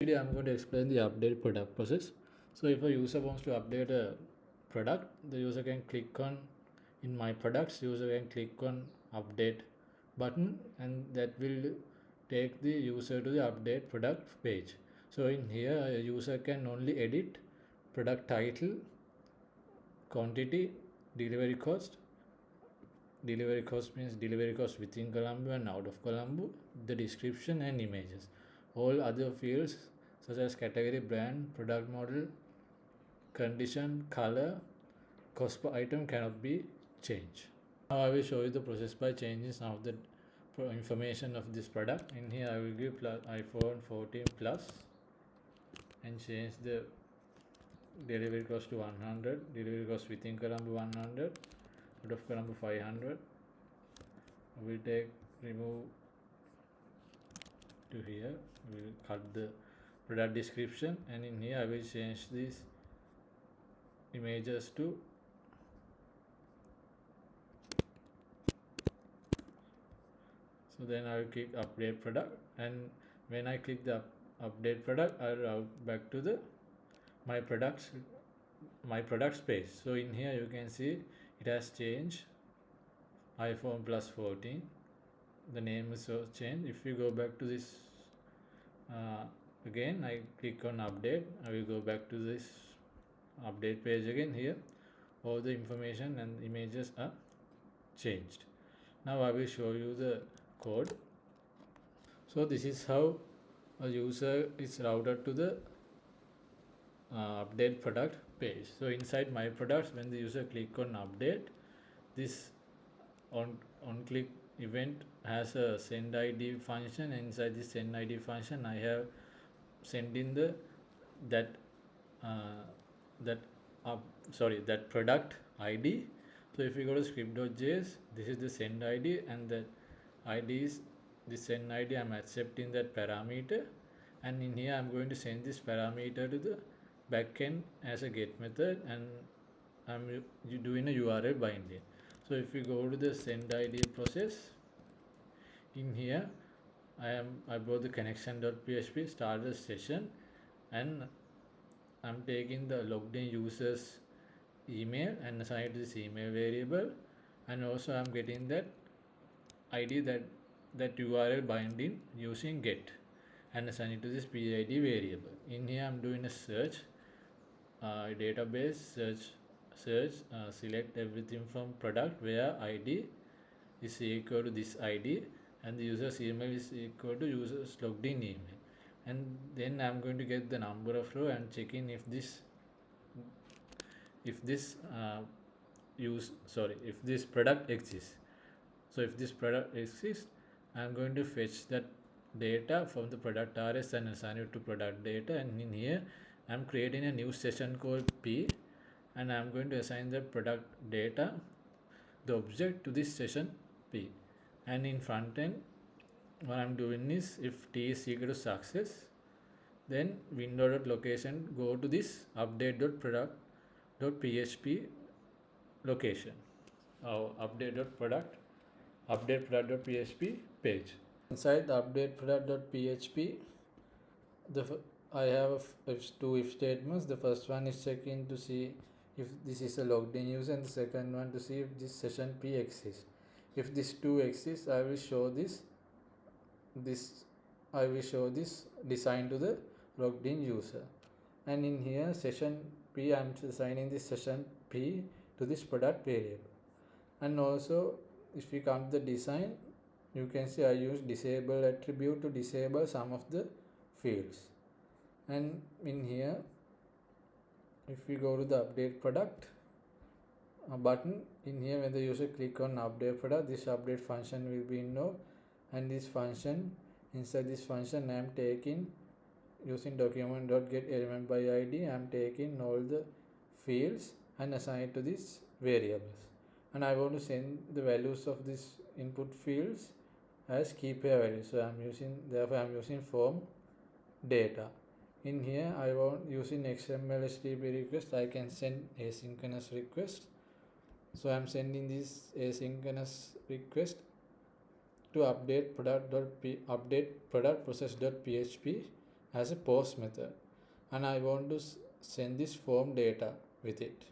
Today I'm going to explain the update product process. So if a user wants to update a product, the user can click on in my products, user can click on update button, and that will take the user to the update product page. So in here a user can only edit product title, quantity, delivery cost. Delivery cost means delivery cost within Colombo and out of Colombo, the description and images. All other fields such as category, brand, product model, condition, color, cost per item cannot be changed. Now I will show you the process by changing some of the information of this product. In here I will give iPhone 14 Plus and change the delivery cost to 100, delivery cost within Colombo 100, out of Colombo 500. I will remove to here, we will cut the product description, and in here I will change these images to so then I will click update product, and when I click the update product I will route back to the my products page. So in here you can see it has changed, iPhone Plus 14, the name is changed. If you go back to this again, I click on update, I will go back to this update page again. Here all the information and images are changed. Now I will show you the code. So this is how a user is routed to the update product page. So inside my products, when the user click on update, this on click event has a send ID function, and inside this send ID function I have sent in the that product ID. So if you go to script.js, this is the send ID, and that ID is the send ID. I'm accepting that parameter, and in here I'm going to send this parameter to the backend as a get method, and I'm doing a URL binding. So if you go to the send ID process, in here I brought the connection.php, start the session, and I'm taking the logged in user's email and assign this email variable, and also I'm getting that ID, that URL binding using get, and assign it to this PID variable. In here I'm doing a search, database search, select everything from product where ID is equal to this ID and the user's email is equal to user's logged in email, and then I'm going to get the number of row and check in if this product exists. So if this product exists, I'm going to fetch that data from the product RS and assign it to product data, and in here I'm creating a new session called P, and I'm going to assign the product data, the object, to this session P. And in front end what I'm doing is, if T is equal to success, then window.location go to this update.product.php location, update.product.php page. Inside the update.product.php, I have two if statements. The first one is checking to see if this is a logged in user, and the second one to see if this session P exists. If these two exist, I will show this design to the logged in user, and in here session P, I'm assigning this session P to this product variable. And also if you come to the design, you can see I use disable attribute to disable some of the fields. And in here if we go to the update product button, in here when the user click on update product, this update function will be invoked, and this function, inside this function I am taking, using document.getElement by ID, I am taking all the fields and assign it to these variables, and I want to send the values of these input fields as key pair values. So I'm using form data. In here I want, using XML HTTP request, I can send asynchronous request. So I'm sending this asynchronous request to update product process.php as a post method, and I want to send this form data with it.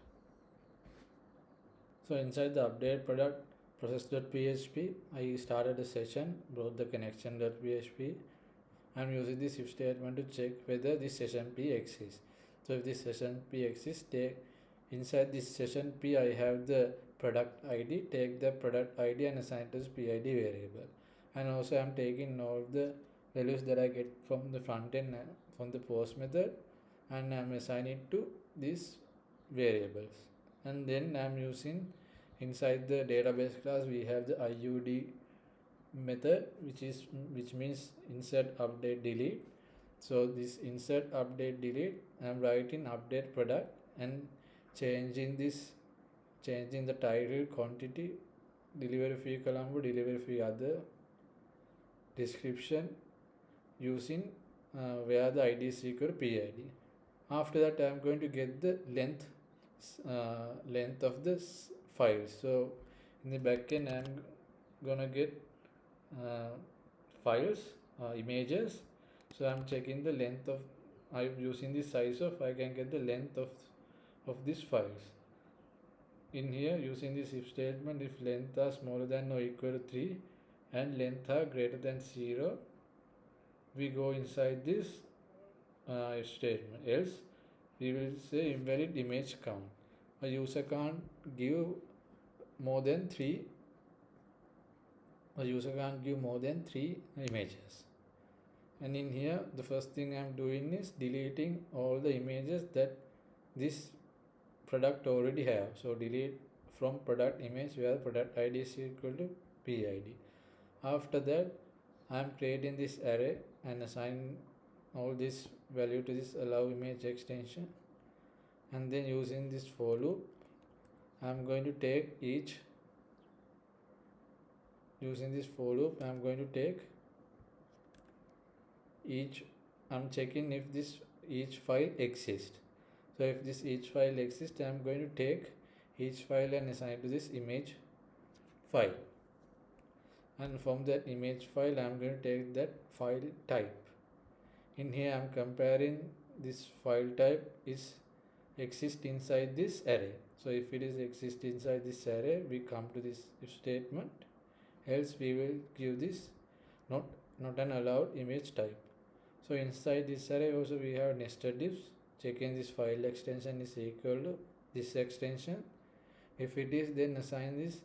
So inside the update product process.php, I started a session, brought the connection.php. I'm using this if statement to check whether this session P exists. So if this session P exists, inside this session P I have the product ID, take the product ID and assign it as PID variable. And also I'm taking all the values that I get from the front end, from the post method, and I'm assigning it to these variables. And then I'm using inside the database class we have the IUD method, which means insert update delete. So this insert update delete, I'm writing update product and changing the title, quantity, delivery fee Colombo, delivery fee other, description using where the ID is equal to PID. After that I'm going to get the length of the file. So in the backend I'm gonna get files, images. So I'm checking the length of, I'm using the size of, I can get the length of these files. In here using this if statement, if length are smaller than or equal to 3 and length are greater than 0, we go inside this if statement, else we will say invalid image count. A user can't give more than 3 images. And in here the first thing I'm doing is deleting all the images that this product already have. So delete from product image where product ID is equal to PID. After that I'm creating this array and assign all this value to this allow image extension, and then using this for loop I'm going to take I'm checking if this each file exists. So if this each file exists, I'm going to take each file and assign to this image file, and from that image file I'm going to take that file type. In here I'm comparing this file type is exist inside this array. So if it is exist inside this array, we come to this if statement, else we will give this not an allowed image type. So inside this array also we have nested ifs, checking this file extension is equal to this extension. If it is, then assign this,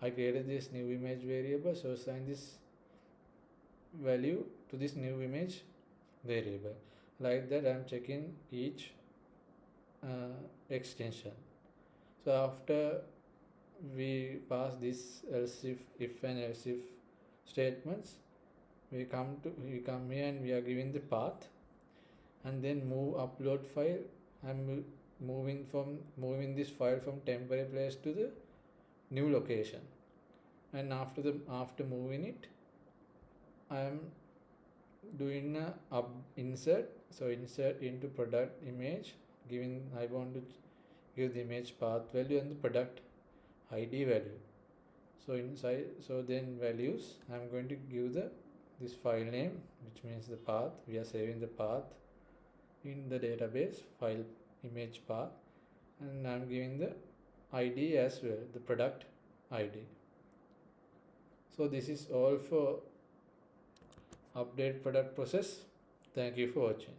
I created this new image variable, so assign this value to this new image variable. Like that I'm checking each extension. So after we pass this else if and else if statements, we come here and we are giving the path, and then move upload file. I'm moving this file from temporary place to the new location, and after moving it I am doing a insert. So insert into product image, I want to give the image path value and the product ID value. So then values, I'm going to give this file name, which means the path. We are saving the path in the database file image path, and I'm giving the ID as well, the product ID. So this is all for update product process. Thank you for watching.